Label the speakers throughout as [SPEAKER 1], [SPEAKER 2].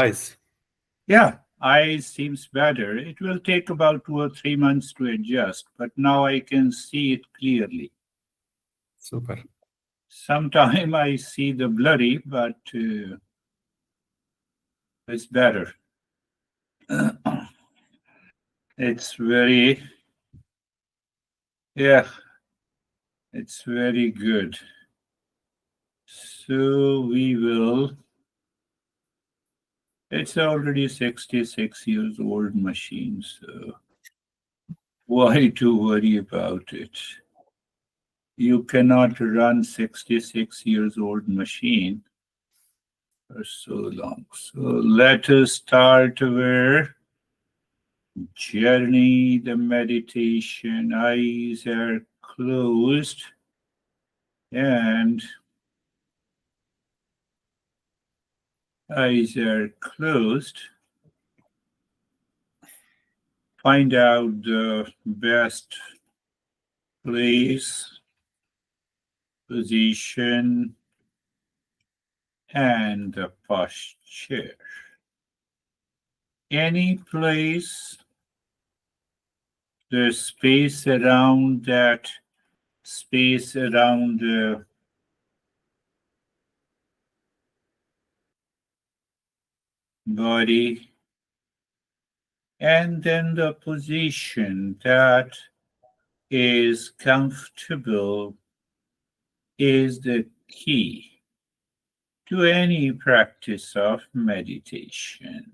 [SPEAKER 1] Eyes.
[SPEAKER 2] Yeah, eyes seems better. It will take about 2 or 3 months to adjust, but now I can see it clearly.
[SPEAKER 1] Super.
[SPEAKER 2] Sometime I see the blurry, but it's better. It's very, yeah, it's very good. So we will, it's already 66 years old machine, so why to worry about it? You cannot run 66 years old machine for so long. So let us start our journey, the meditation. Eyes are closed and eyes are closed. Find out the best place, position, and the posture. Any place, the space around that space around the body, and then the position that is comfortable is the key to any practice of meditation.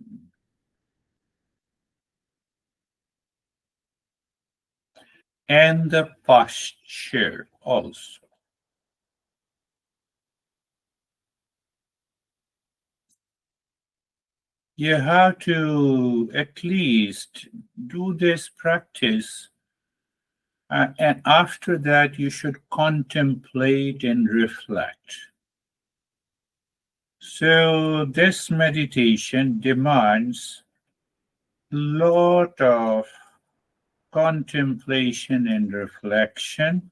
[SPEAKER 2] And the posture also. You have to at least do this practice, and after that, you should contemplate and reflect. So, this meditation demands a lot of contemplation and reflection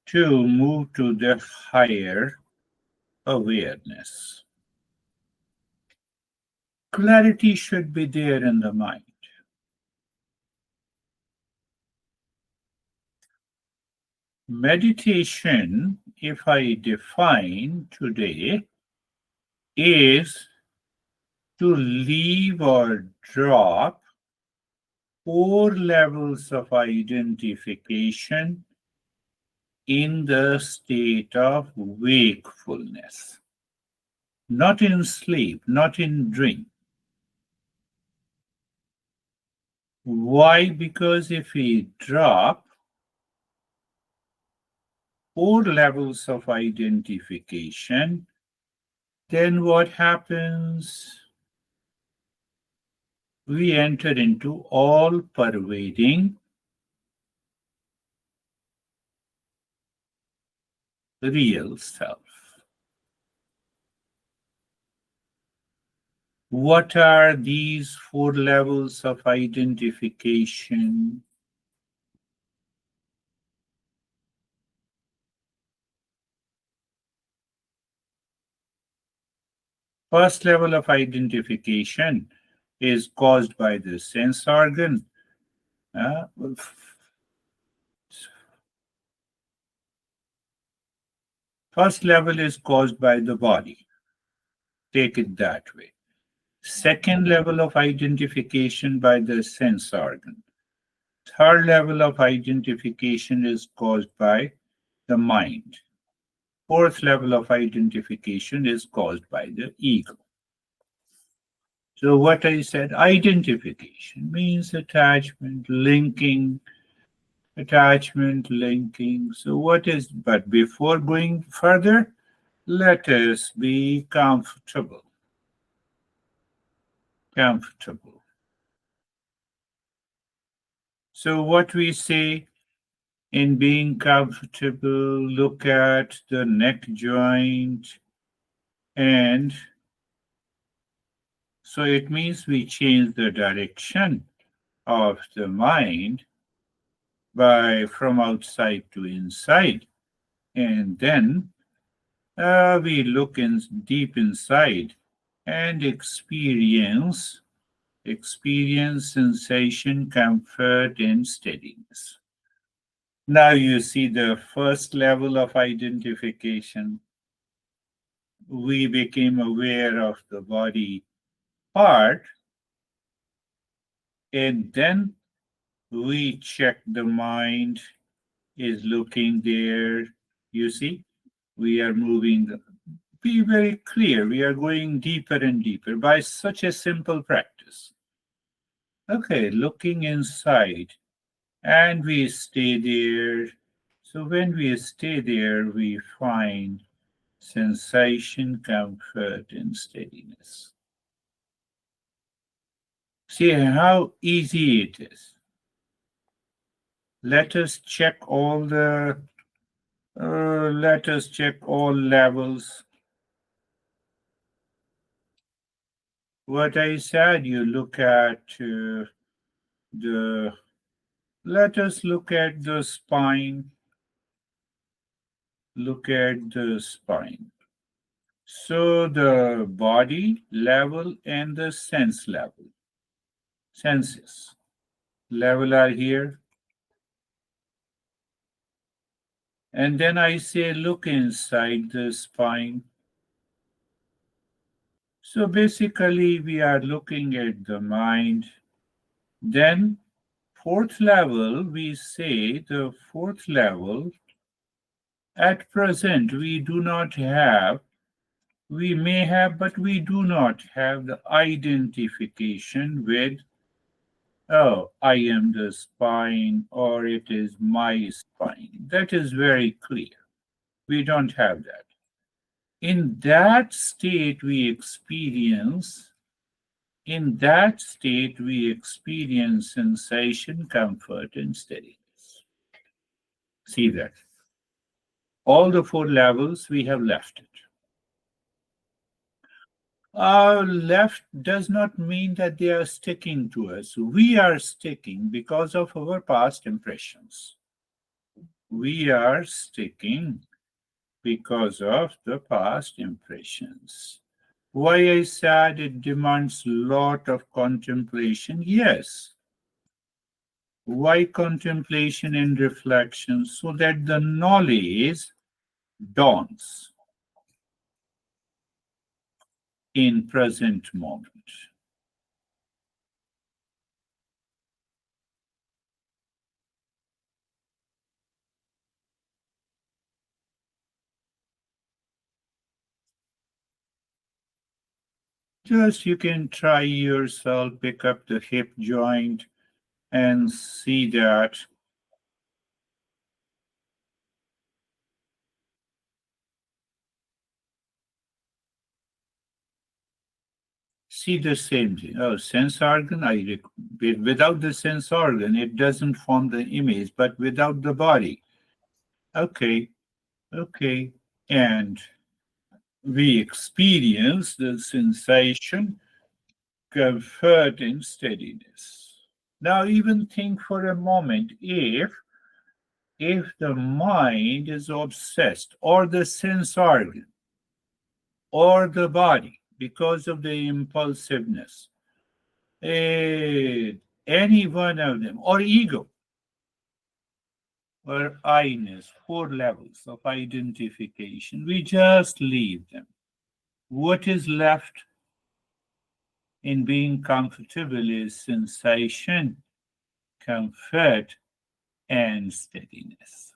[SPEAKER 2] to move to the higher awareness. Clarity should be there in the mind. Meditation, if I define today, is to leave or drop 4 levels of identification in the state of wakefulness, not in sleep, not in dream. Why? Because if we drop 4 levels of identification, then what happens? We enter into all pervading real self. What are these 4 levels of identification? First level of identification is caused by the sense organ. Uh, First level is caused by the body. Take it that way. Second level of identification by the sense organ. Third level of identification is caused by the mind. Fourth level of identification is caused by the ego. So, what I said, identification means attachment, linking, attachment, linking. So, what is, but before going further, let us be comfortable. Comfortable. So, what we say in being comfortable, look at the neck joint, and so it means we change the direction of the mind by from outside to inside, and then we look in deep inside and experience sensation, comfort, and steadiness. Now you see the first level of identification. We became aware of the body part, and then we check the mind is looking there. You see, we are moving. Be very clear. We are going deeper and deeper by such a simple practice. Okay, looking inside, and we stay there. So when we stay there, we find sensation, comfort, and steadiness. See how easy it is. Let us check all the let us check all levels. What I said, you look at the, let us look at the spine, look at the spine. So the body level and the sense level, senses level are here. And then I say, look inside the spine. So basically, we are looking at the mind. Then, fourth level, we say the fourth level, at present, we do not have, we may have, but we do not have the identification with, oh, I am the spine or it is my spine. That is very clear. We don't have that. In that state, we experience sensation, comfort, and steadiness. See that. All the four levels we have left it. Left does not mean that they are sticking to us. We are sticking because of our past impressions. We are sticking because of the past impressions. Why I said it demands lot of contemplation? Yes. Why contemplation and reflection? So that the knowledge dawns in present moment. Just you can try yourself, pick up the hip joint and see that. See the same thing. Oh, sense organ, without the sense organ, it doesn't form the image, but without the body. Okay, okay. And we experience the sensation, comfort, and steadiness. Now, even think for a moment if the mind is obsessed, or the sense organ, or the body, because of the impulsiveness, any one of them, or ego, or I-ness, four levels of identification, we just leave them. What is left in being comfortable is sensation, comfort, and steadiness.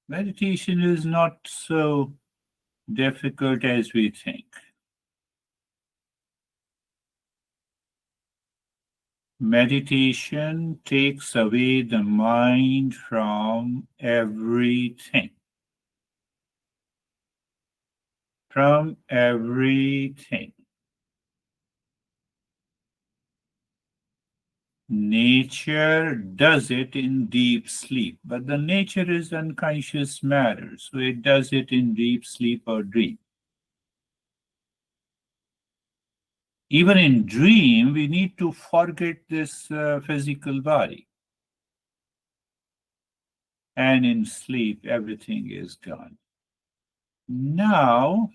[SPEAKER 2] Meditation is not so difficult as we think. Meditation takes away the mind from everything. From everything. Nature does it in deep sleep, but the nature is unconscious matter, so it does it in deep sleep or dream. Even in dream, we need to forget this physical body. And in sleep, everything is gone. Now,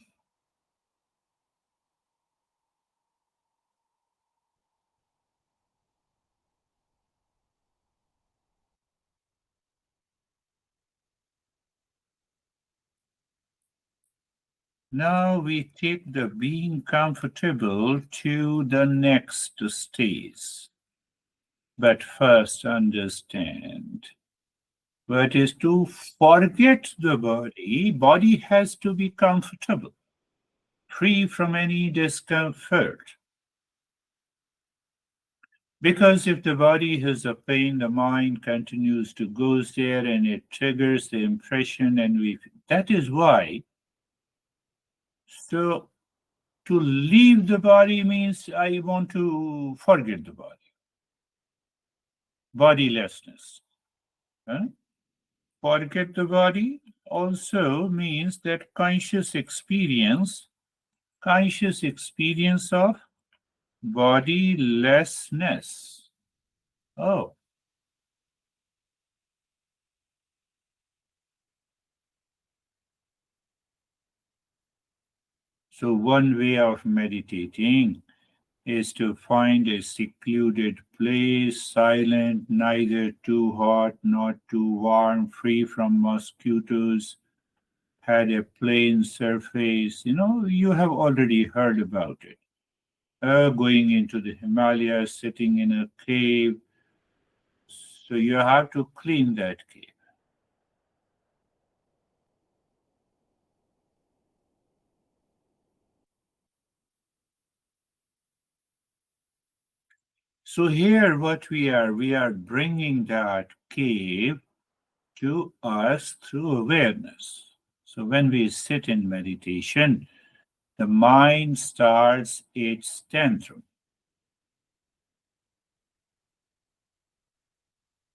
[SPEAKER 2] we take the being comfortable to the next stage. But first understand what is to forget the body. Body has to be comfortable, free from any discomfort. Because if the body has a pain, the mind continues to go there and it triggers the impression, and that is why. So to leave the body means I want to forget the body, bodilessness. Huh? Forget the body also means that conscious experience of bodilessness. Oh, so one way of meditating is to find a secluded place, silent, neither too hot nor too warm, free from mosquitoes, had a plain surface. You have already heard about it. Going into the Himalayas, sitting in a cave. So you have to clean that cave. So here, what we are bringing that cave to us through awareness. So when we sit in meditation, the mind starts its tantrum.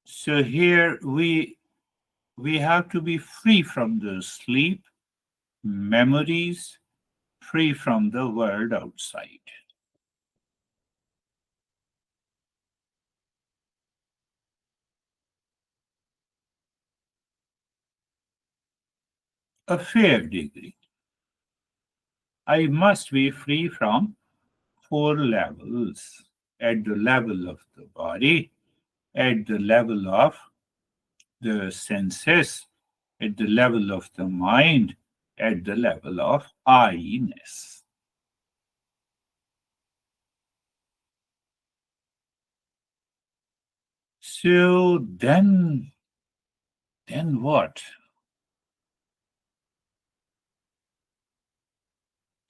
[SPEAKER 2] So here we have to be free from the sleep, memories, free from the world outside. A fair degree. I must be free from four levels: at the level of the body, at the level of the senses, at the level of the mind, at the level of I-ness. So then what?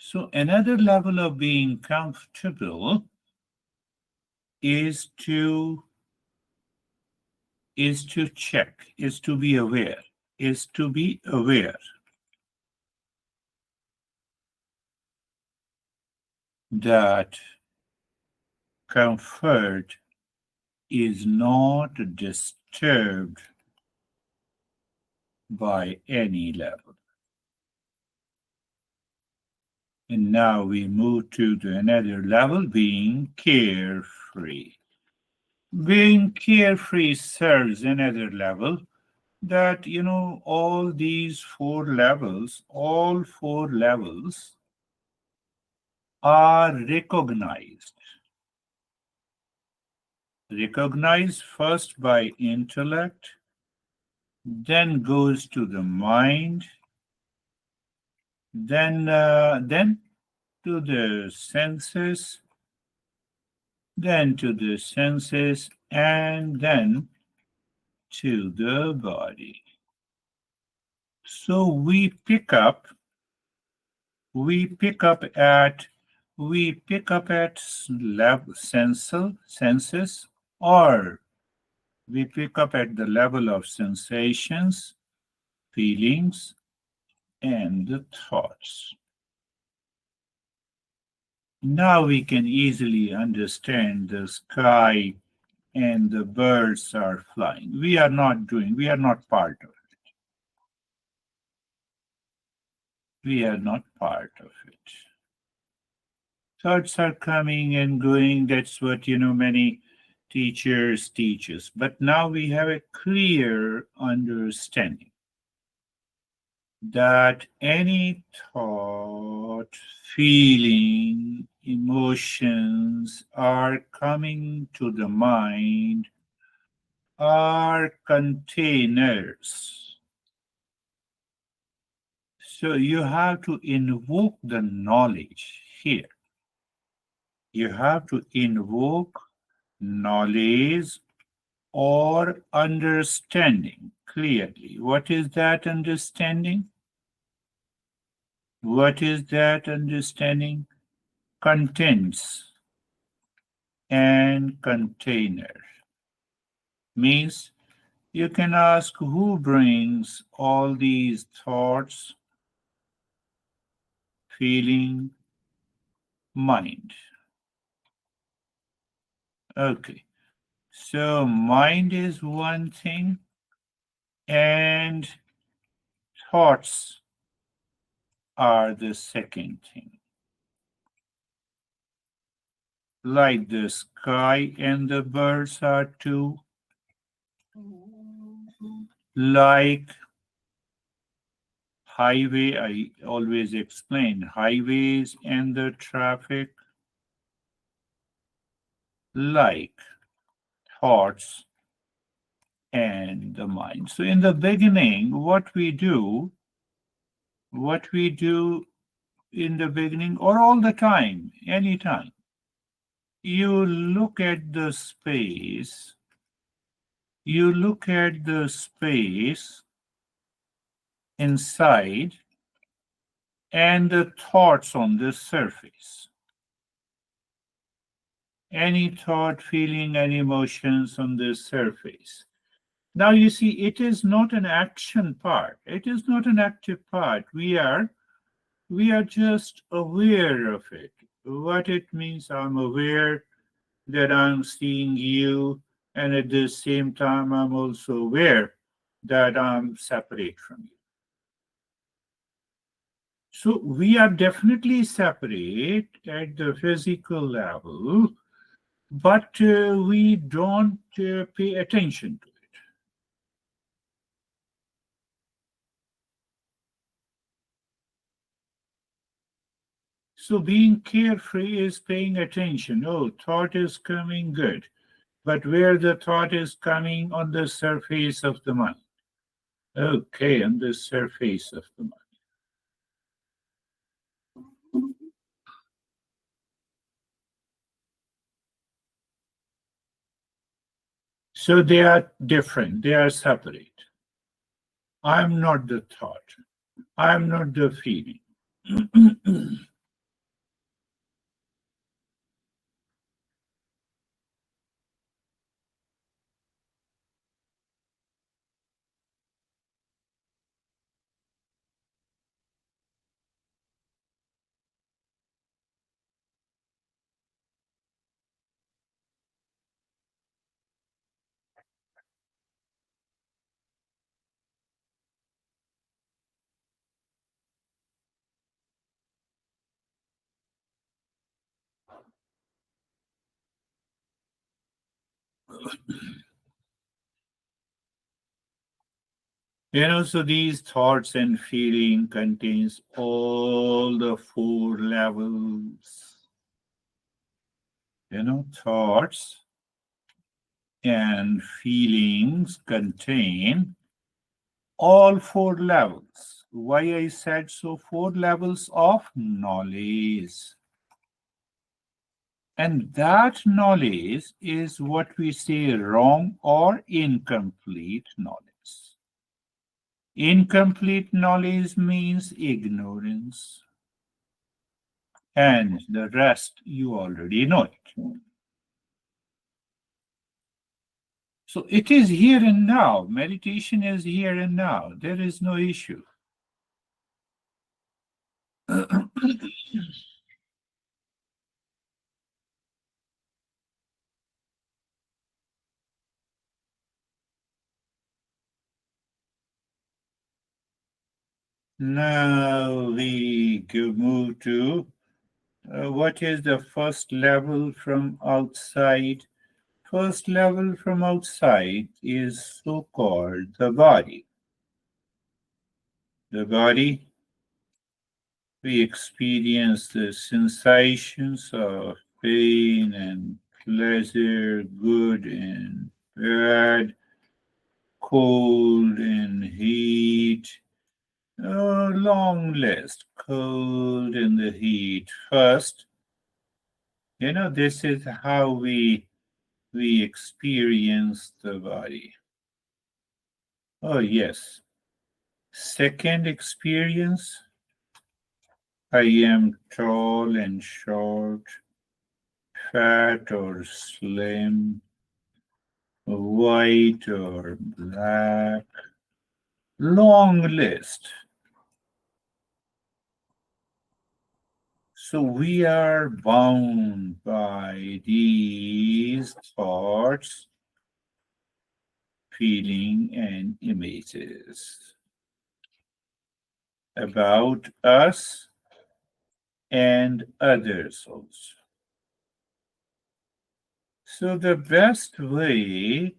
[SPEAKER 2] So another level of being comfortable is to check, is to be aware, is to be aware that comfort is not disturbed by any level. And now we move to another level, being carefree. Being carefree serves another level that, all four levels are recognized. Recognized first by intellect, then goes to the mind, then to the senses, and then to the body. So we pick up at senses, or we pick up at the level of sensations, feelings, and the thoughts. Now we can easily understand the sky and the birds are flying. We are not part of it. We are not part of it. Thoughts are coming and going. That's what, many teachers teach us. But now we have a clear understanding. that any thought, feeling, emotions are coming to the mind are containers. So you have to invoke the knowledge here. You have to invoke knowledge or understanding clearly. What is that understanding? What is that understanding? Contents and container. Means you can ask who brings all these thoughts, feeling, mind. Okay, so mind is one thing and thoughts are the second thing. Like the sky and the birds are two, like highway, I always explain highways and the traffic, like thoughts and the mind. So in the beginning, what we do in the beginning or all the time, anytime, you look at the space, you look at the space inside and the thoughts on the surface. Any thought, feeling, and emotions on the surface. Now you see, it is not an action part. It is not an active part. We are just aware of it. What it means, I'm aware that I'm seeing you, and at the same time, I'm also aware that I'm separate from you. So we are definitely separate at the physical level, but we don't pay attention to it. So being carefree is paying attention. Oh, thought is coming, good. But where the thought is coming on the surface of the mind. Okay, on the surface of the mind. So they are different, they are separate. I'm not the thought, I'm not the feeling. So these thoughts and feeling contains all the four levels. Thoughts and feelings contain all four levels. Why I said so? Four levels of knowledge. And that knowledge is what we say wrong or incomplete knowledge. Incomplete knowledge means ignorance, and the rest you already know it. So it is here and now. Meditation is here and now. There is no issue. Now we move to what is the first level from outside? First level from outside is so called the body. the body, we experience the sensations of pain and pleasure, good and bad, cold and heat. A long list. Cold and the heat. First, this is how we experience the body. Oh yes. Second experience, I am tall and short, fat or slim, white or black. Long list. So we are bound by these thoughts, feeling, and images about us and others also. So the best way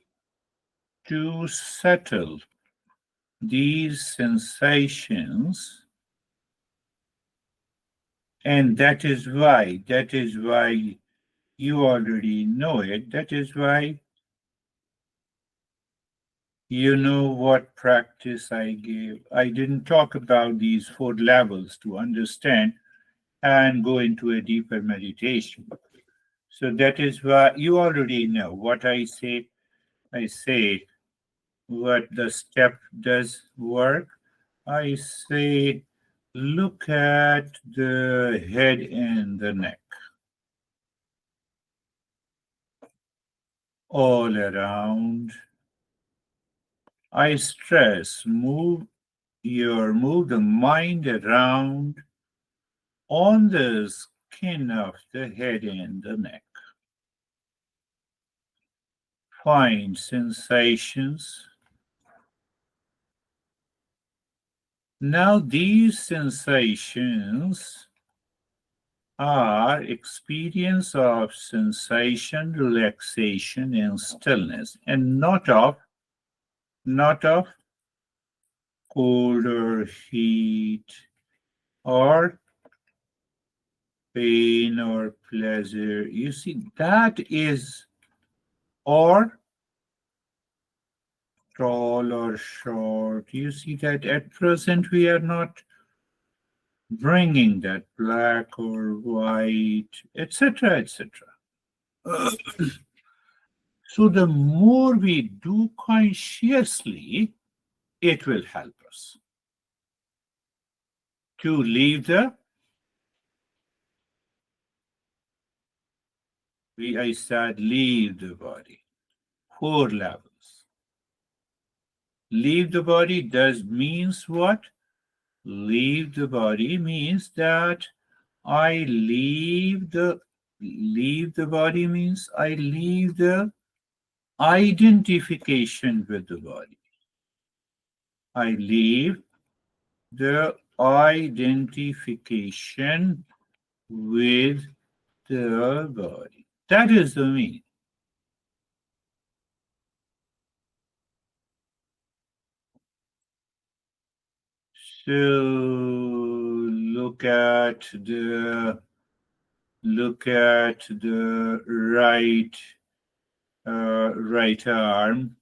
[SPEAKER 2] to settle these sensations, and that is why you already know it, that is why you know what practice I gave. I didn't talk about these four levels to understand and go into a deeper meditation. So that is why you already know what I say. I say what the step does work. I say look at the head and the neck all around. I stress move the mind around on the skin of the head and the neck. Find sensations. Now, these sensations are experience of sensation, relaxation, and stillness, and not of cold or heat or pain or pleasure. You see, that is or tall or short. You see that at present we are not bringing that black or white, etc., etc. So the more we do consciously, it will help us to leave I said leave the body. Four levels. Leave the body does means what? Leave the body means that I leave the body means I leave the identification with the body. I leave the identification with the body. That is the meaning. So look at the right arm,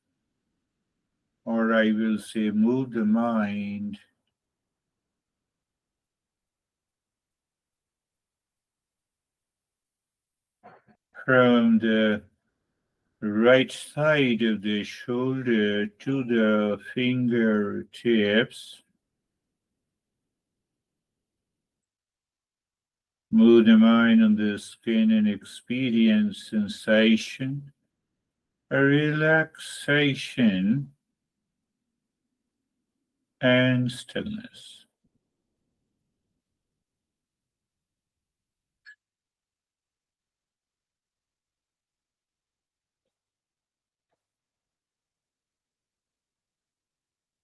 [SPEAKER 2] or I will say move the mind from the right side of the shoulder to the fingertips. Move the mind on the skin and experience sensation, a relaxation, and stillness.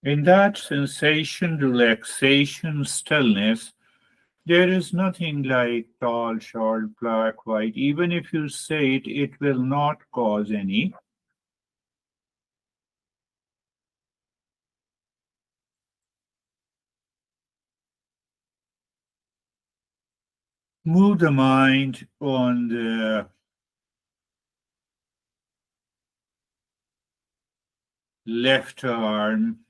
[SPEAKER 2] In that sensation, relaxation, stillness, there is nothing like tall, short, black, white. Even if you say it, it will not cause any Move the mind on the left arm,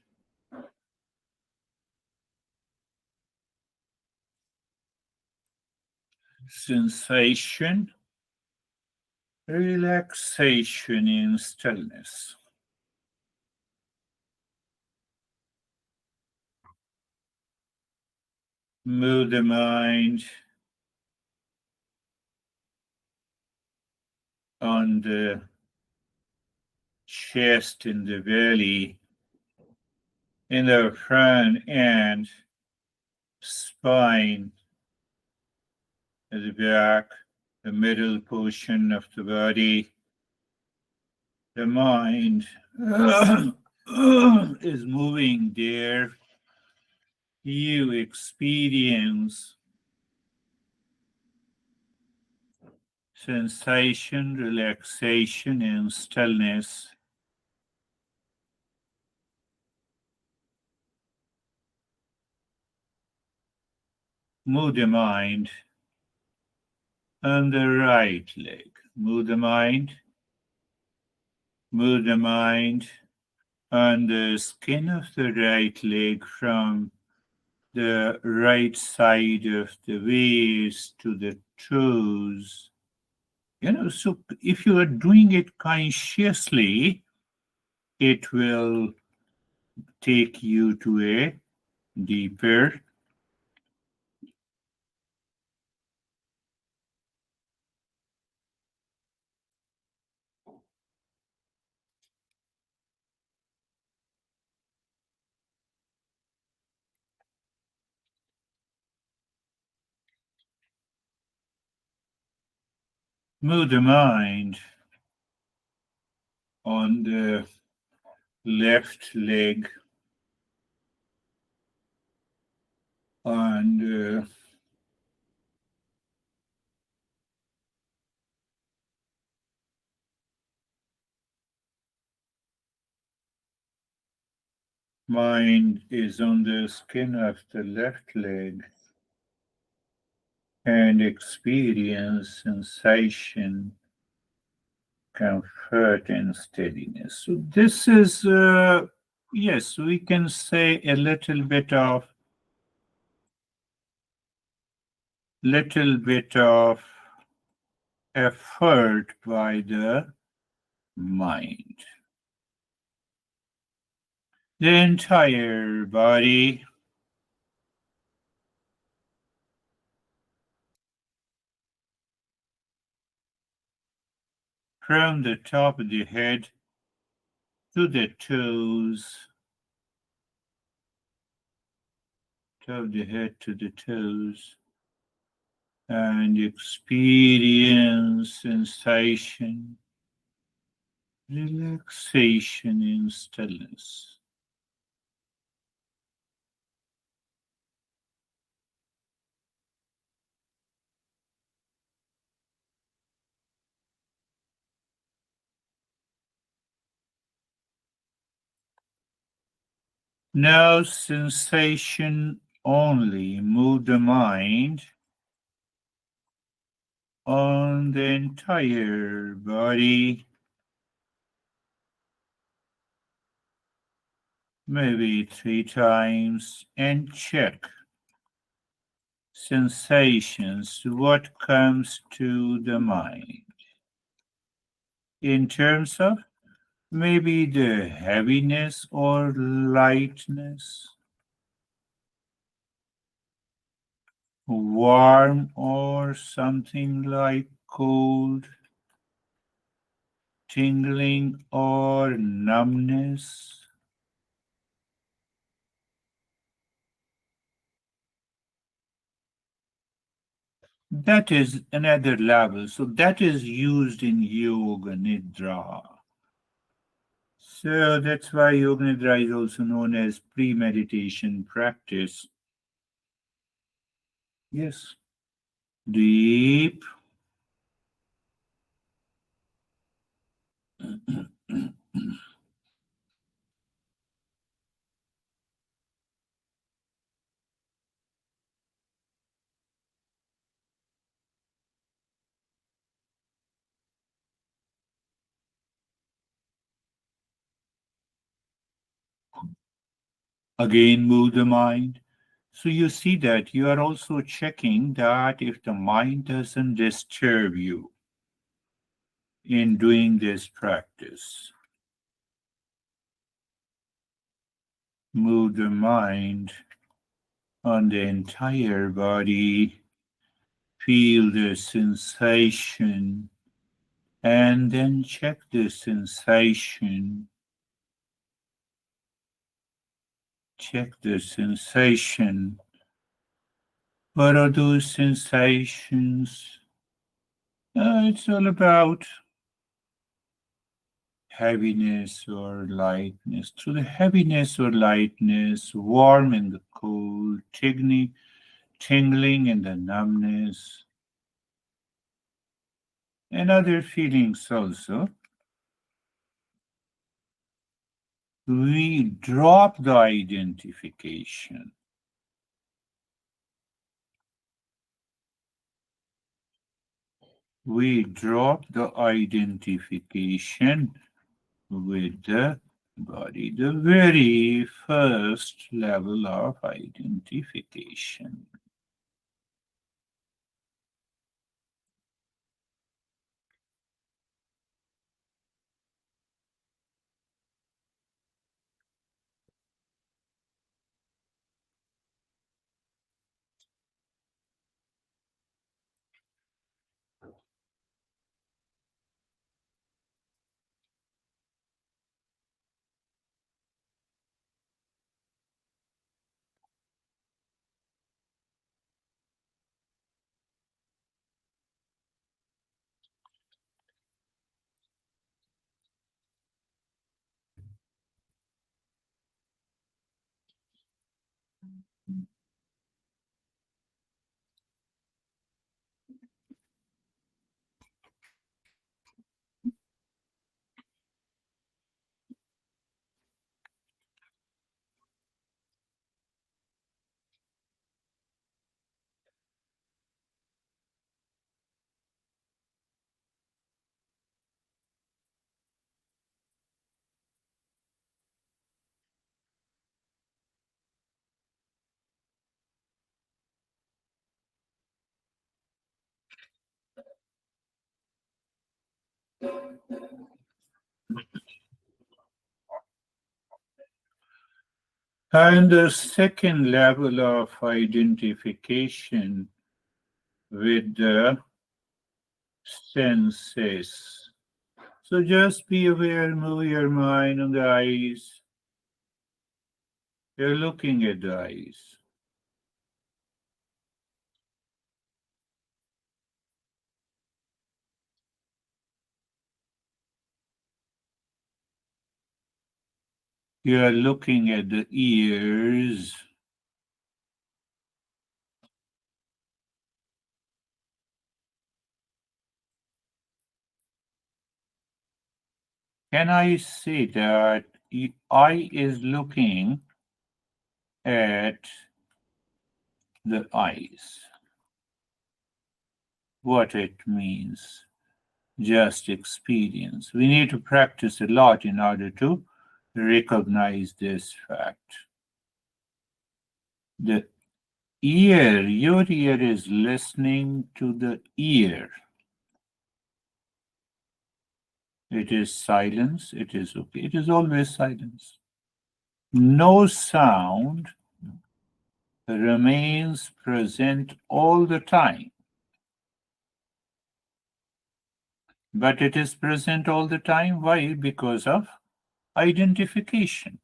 [SPEAKER 2] sensation, relaxation in stillness. Move the mind on the chest, in the belly, in the front and spine, at the back, the middle portion of the body. The mind is moving there. You experience sensation, relaxation, and stillness. Move the mind on the right leg. Move the mind. Move the mind on the skin of the right leg from the right side of the waist to the toes. So if you are doing it consciously, it will take you to a deeper move the mind on the left leg and mind is on the skin of the left leg and experience sensation, comfort, and steadiness. So this is, yes, we can say a little bit of effort by the mind. The entire body, from the top of the head to the toes, top of the head to the toes, and experience sensation, relaxation, and stillness. Now, sensation only. Move the mind on the entire body, maybe 3 times, and check sensations, what comes to the mind in terms of maybe the heaviness or lightness, warm or something like cold, tingling or numbness. That is another level. So that is used in Yoga Nidra. So that's why Yoga Nidra is also known as pre-meditation practice. Yes. Deep. Again, move the mind. So you see that you are also checking that if the mind doesn't disturb you in doing this practice. Move the mind on the entire body, feel the sensation, and then check the sensation. Check the sensation. What are those sensations? It's all about heaviness or lightness. Through the heaviness or lightness, warm and the cold, tingling and the numbness, and other feelings also. We drop the identification. We drop the identification with the body, the very first level of identification. And the second level of identification with the senses. So just be aware, move your mind on the eyes. You're looking at the eyes. You are looking at the ears. Can I say that eye is looking at the eyes? What it means? Just experience. We need to practice a lot in order to recognize this fact. The ear, your ear is listening to the ear. It is silence, it is okay, it is always silence. No sound remains present all the time, but it is present all the time. Why? Because of identification.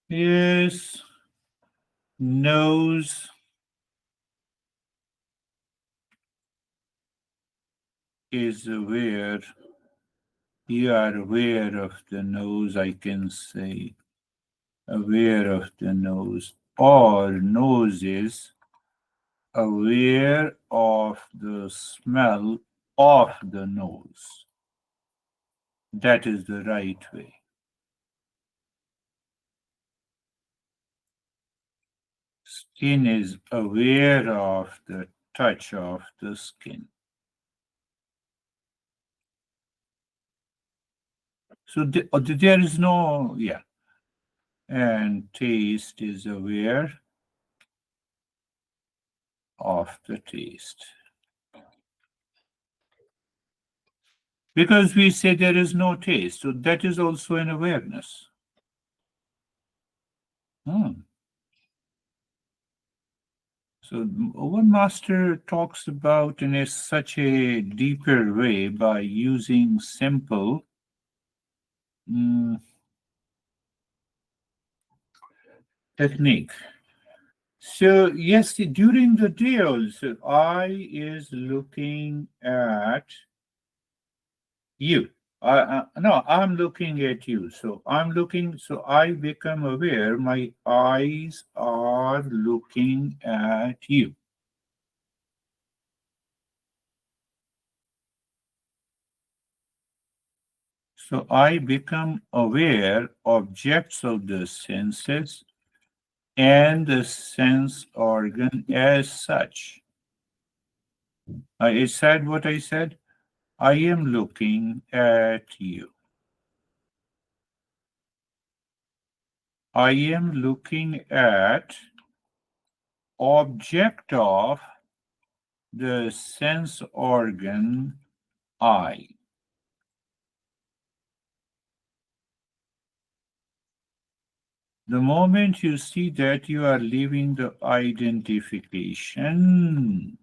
[SPEAKER 2] Yes, nose is aware. You are aware of the nose, I can say, aware of the nose, or nose is aware of the smell of the nose. That is the right way. Skin is aware of the touch of the skin. So there is no, yeah. and taste is aware of the taste. Because we say there is no taste, so that is also an awareness. Hmm. So one master talks about in such a deeper way by using simple mm, technique. So yes, during the day also, I is looking at you. No, I'm looking at you. So I'm looking. So I become aware. My eyes are looking at you. So I become aware objects of the senses and the sense organ as such. I said what I said. I am looking at you. I am looking at object of the sense organ I. The moment you see that, you are leaving the identification.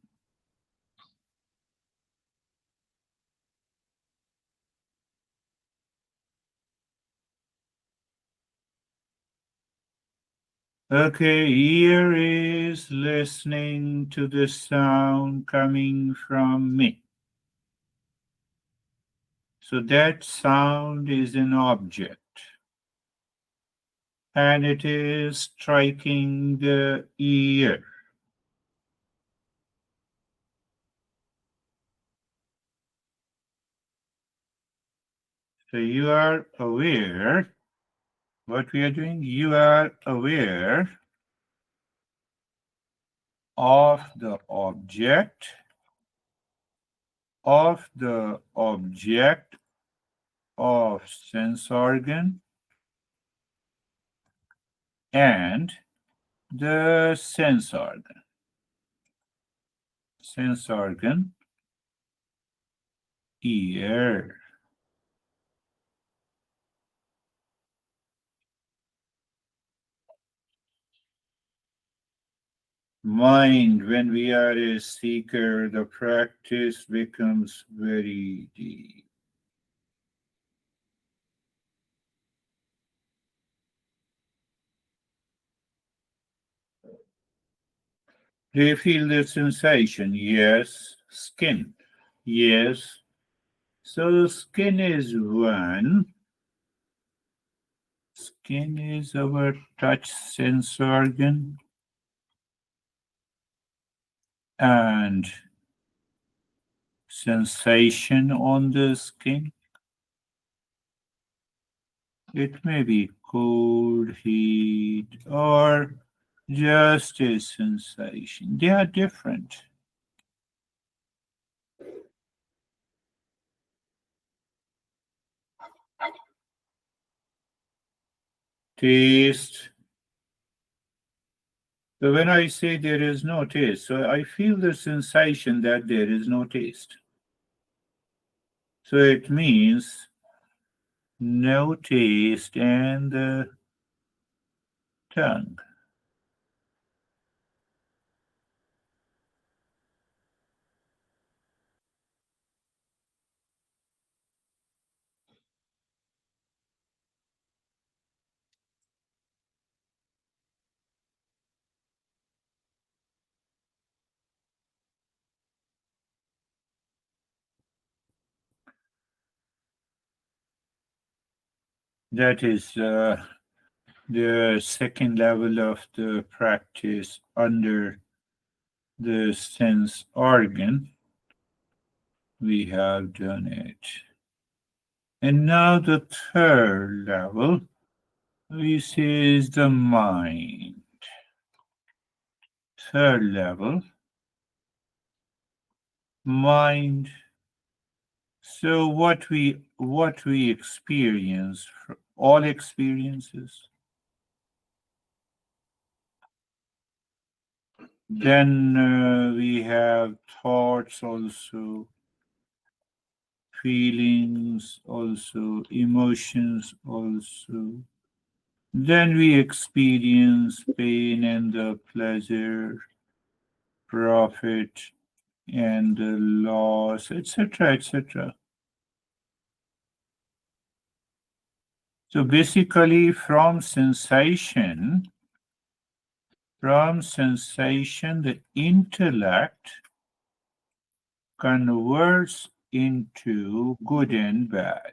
[SPEAKER 2] Okay, ear is listening to the sound coming from me. So that sound is an object and it is striking the ear. So you are aware what we are doing. You are aware of the object of sense organ and the sense organ ear. Mind, when we are a seeker, the practice becomes very deep. Do you feel the sensation? Yes. Skin? Yes. So skin is one. Skin is our touch sense organ. And sensation on the skin. It may be cold, heat, or just a sensation. They are different. Taste. So when I say there is no taste, so I feel the sensation that there is no taste. So it means no taste and the tongue. That is the second level of the practice under the sense organ. We have done it. And now the third level, which is the mind. Third level, mind. So what we experience, all experiences, Then we have thoughts also, feelings also, emotions also. Then we experience pain and the pleasure, profit and the loss, etc., etc. So basically, from sensation, the intellect converts into good and bad.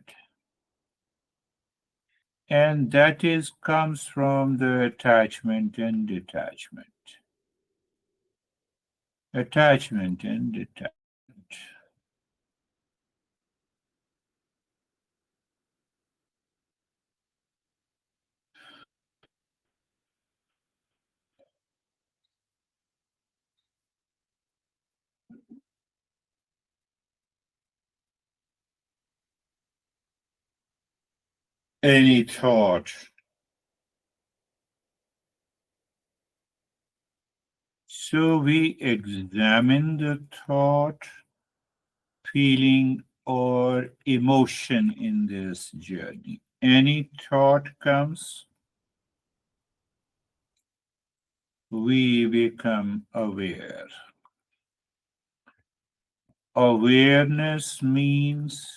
[SPEAKER 2] And that is comes from the attachment and detachment. Attachment and detachment. Any thought. So we examine the thought, feeling, or emotion in this journey. Any thought comes, we become aware. Awareness means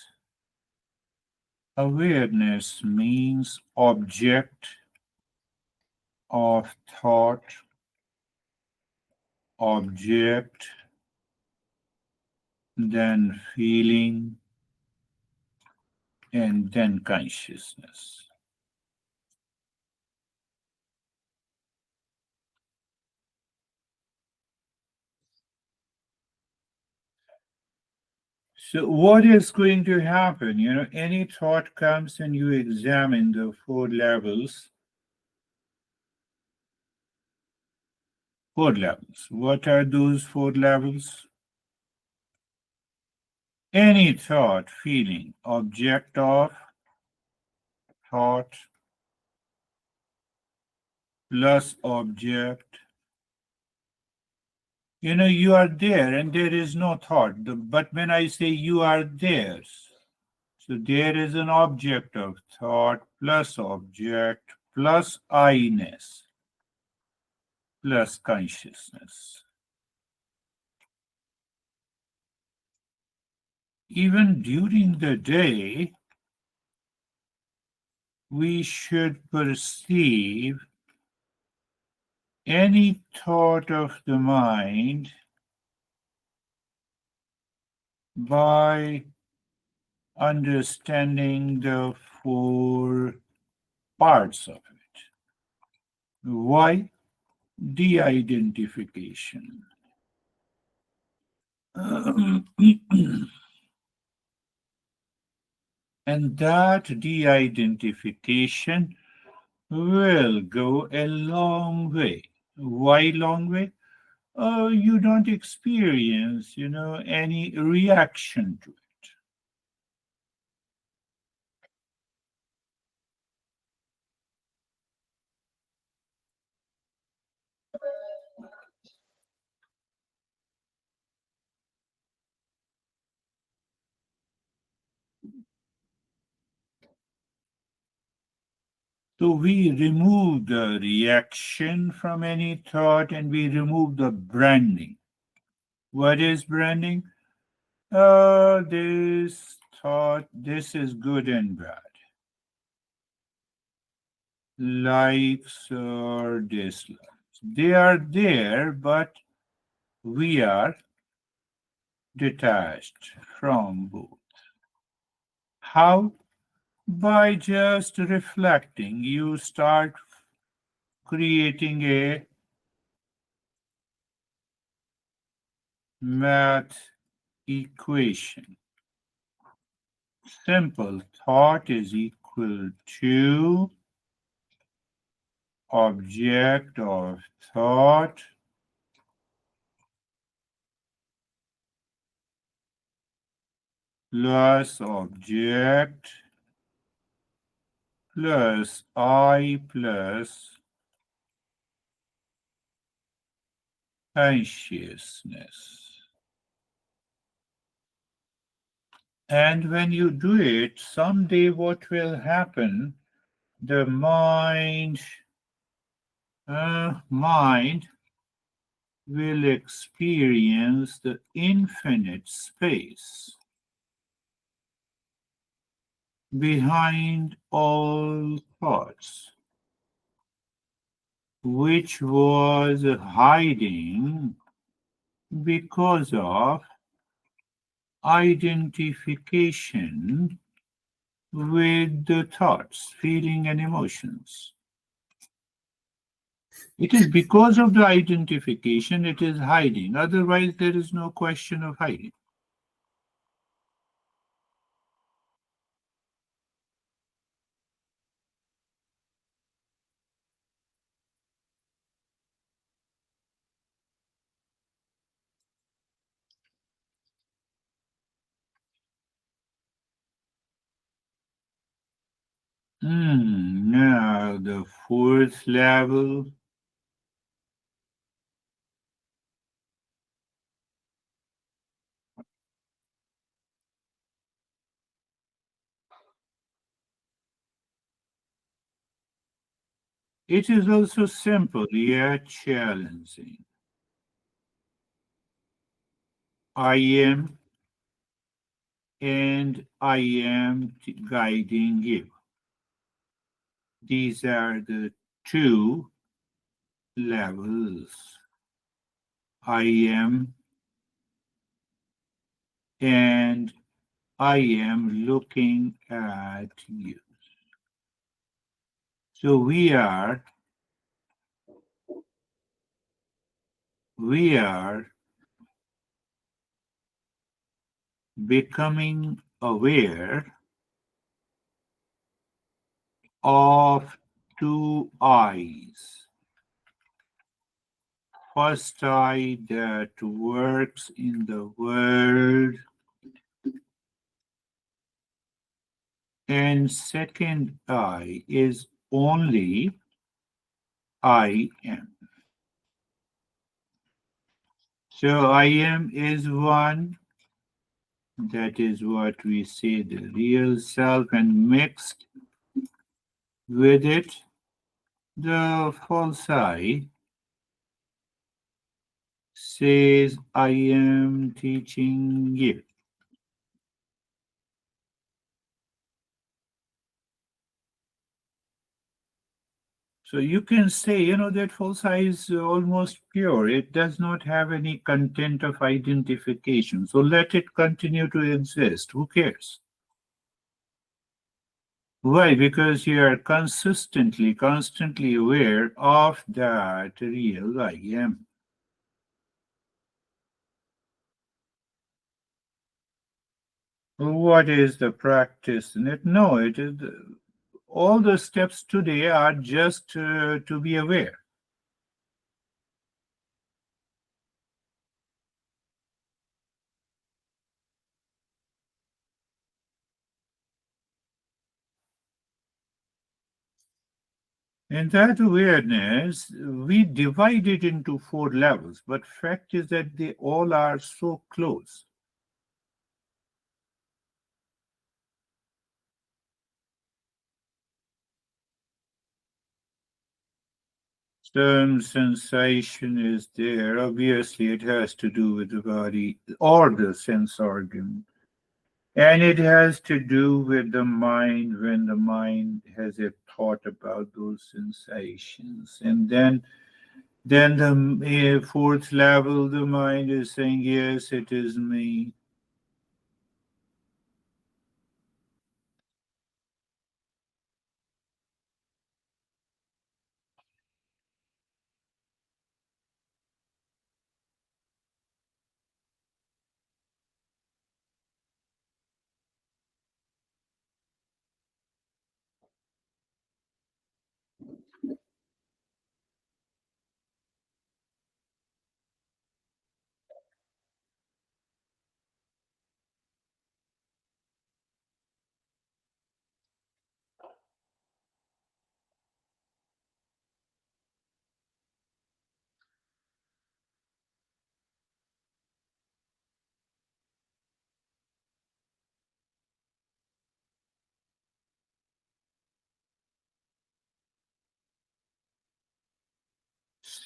[SPEAKER 2] object of thought, object, then feeling, and then consciousness. So, what is going to happen? Any thought comes and you examine the four levels. Four levels. What are those four levels? Any thought, feeling, object of thought plus object. You are there and there is no thought. But when I say you are there, so there is an object of thought plus object plus I-ness plus consciousness. Even during the day, we should perceive any thought of the mind by understanding the four parts of it. Why? De-identification. And that de-identification will go a long way. Why long way? You don't experience, any reaction to it. So we remove the reaction from any thought and we remove the branding. What is branding? This thought, this is good and bad. Likes or dislikes. They are there, but we are detached from both. How? By just reflecting, you start creating a math equation. Simple thought is equal to object of thought plus object plus I plus consciousness. And when you do it, someday what will happen? The mind will experience the infinite space behind all thoughts, which was hiding because of identification with the thoughts, feeling, and emotions. It is because of the identification it is hiding. Otherwise, there is no question of hiding. Now, the fourth level, it is also simple yet challenging. I am and I am guiding you. These are the two levels. I am and I am looking at you. So we are becoming aware of two eyes. First eye that works in the world, and second eye is only I am. So I am is one, that is what we say the real self, and mixed with it the false I says I am teaching you. So you can say, that false I is almost pure. It does not have any content of identification. So let it continue to exist. Who cares? Why? Because you are constantly aware of that real I am. What is the practice in it? No, it is all the steps today are just to be aware. In that awareness, we divide it into four levels, but fact is that they all are so close. Some sensation is there. Obviously, it has to do with the body or the sense organ. And it has to do with the mind when the mind has a thought about those sensations. And then the fourth level, the mind is saying, yes, it is me.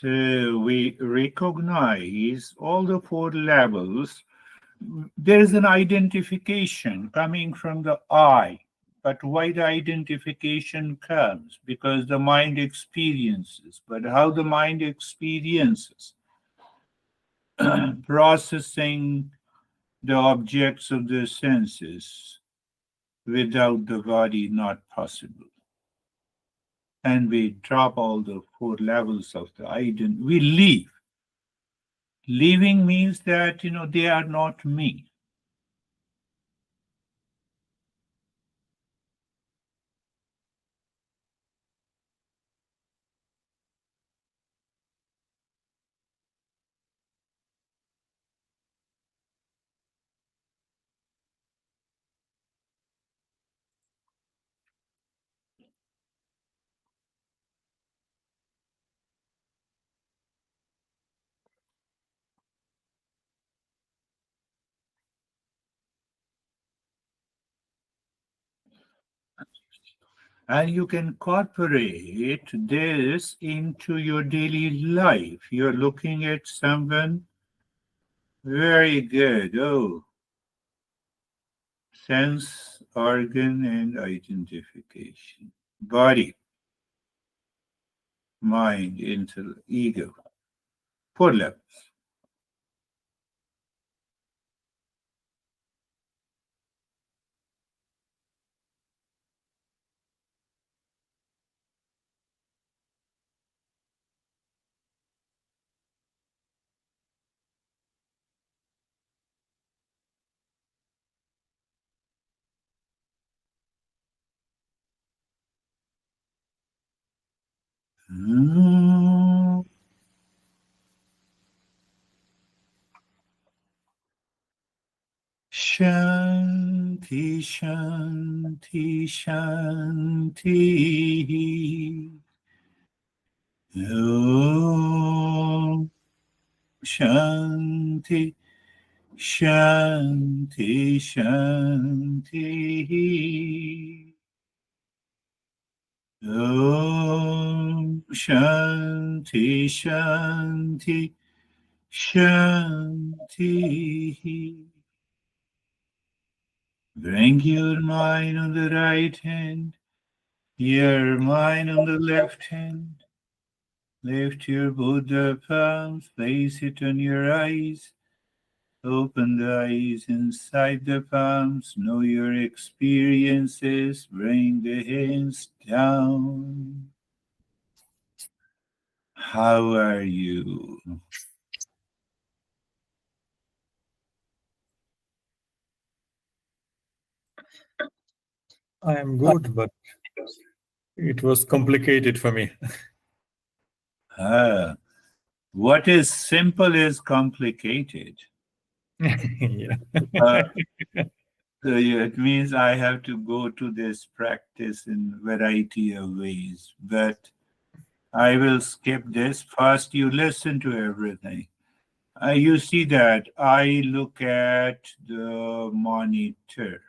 [SPEAKER 2] So we recognize all the four levels. There is an identification coming from the I. But why the identification comes? Because the mind experiences. But how the mind experiences? Processing the objects of the senses without the body not possible. And we drop all the four levels of the identity. We leave. Leaving means that, they are not me. And you can incorporate this into your daily life. You're looking at someone, very good. Oh, sense, organ, and identification. Body, mind, intellect, ego. Four levels. Mm. Shanti, Shanti, Shanti. Om Shanti, Shanti, Shanti. Om Shanti, Shanti, Shanti. Bring your mind on the right hand, your mind on the left hand. Lift your Buddha palms, place it on your eyes. Open the eyes inside the palms, know your experiences, bring the hands down. How are you?
[SPEAKER 1] I am good, but it was complicated for me.
[SPEAKER 2] Ah, what is simple is complicated.
[SPEAKER 1] Yeah.
[SPEAKER 2] Uh, so it means I have to go to this practice in variety of ways, but I will skip this. First, you listen to everything. You see that I look at the monitor.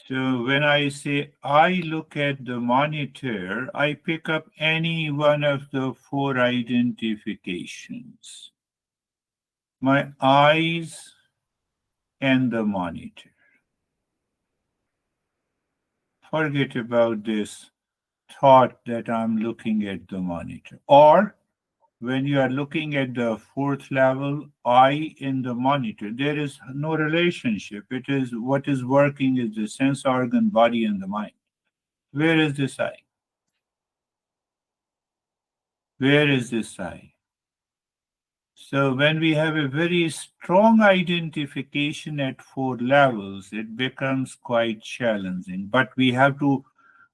[SPEAKER 2] So when I say I look at the monitor, I pick up any one of the four identifications. My eyes and the monitor. Forget about this thought that I'm looking at the monitor. Or when you are looking at the fourth level, I in the monitor, there is no relationship. It is what is working is the sense organ, body, and the mind. Where is this I? Where is this I? So when we have a very strong identification at four levels, it becomes quite challenging. But we have to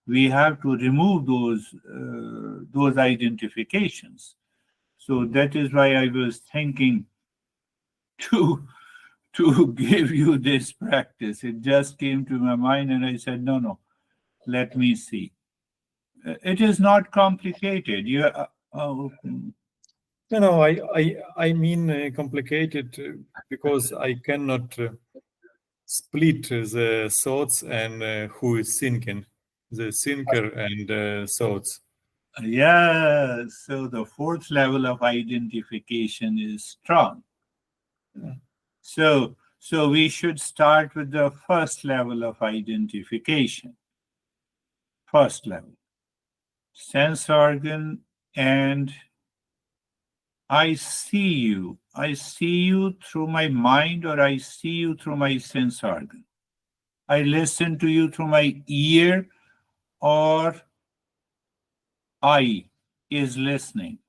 [SPEAKER 2] remove those identifications. So that is why I was thinking to to give you this practice. It just came to my mind, and I said, no, no, let me see. It is not complicated.
[SPEAKER 1] No, I mean complicated because I cannot split the thoughts and who is thinking, the thinker and thoughts.
[SPEAKER 2] Yeah, so the fourth level of identification is strong.
[SPEAKER 1] Yeah.
[SPEAKER 2] So we should start with the first level of identification. First level, sense organ, and I see you. I see you through my mind, or I see you through my sense organ. I listen to you through my ear, or I is listening.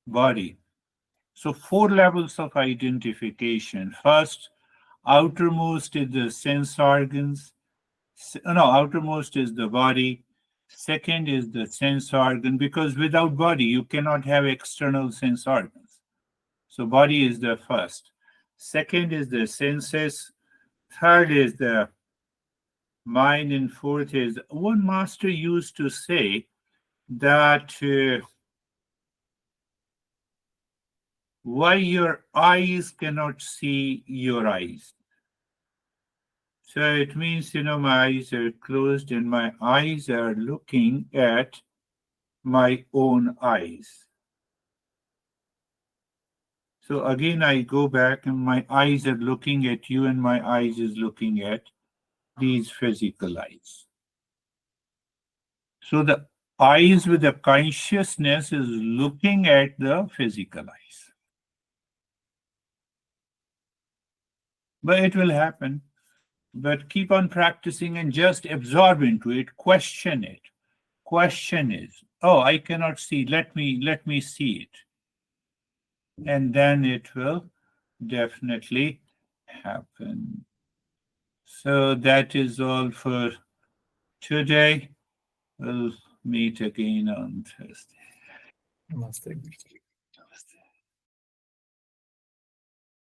[SPEAKER 2] Body. So, four levels of identification. First, outermost is the sense organs. No, outermost is the body. Second is the sense organ, because without body, you cannot have external sense organs. So, body is the first. Second is the senses. Third is the mind. And fourth is one master used to say that why your eyes cannot see your eyes. So it means, my eyes are closed and my eyes are looking at my own eyes. So again, I go back and my eyes are looking at you and my eyes is looking at these physical eyes. So the eyes with the consciousness is looking at the physical eyes. But it will happen. But keep on practicing and just absorb into it, question it. Question is, oh, I cannot see. Let me see it. And then it will definitely happen. So that is all for today. We'll meet again on Thursday.
[SPEAKER 1] Namaste.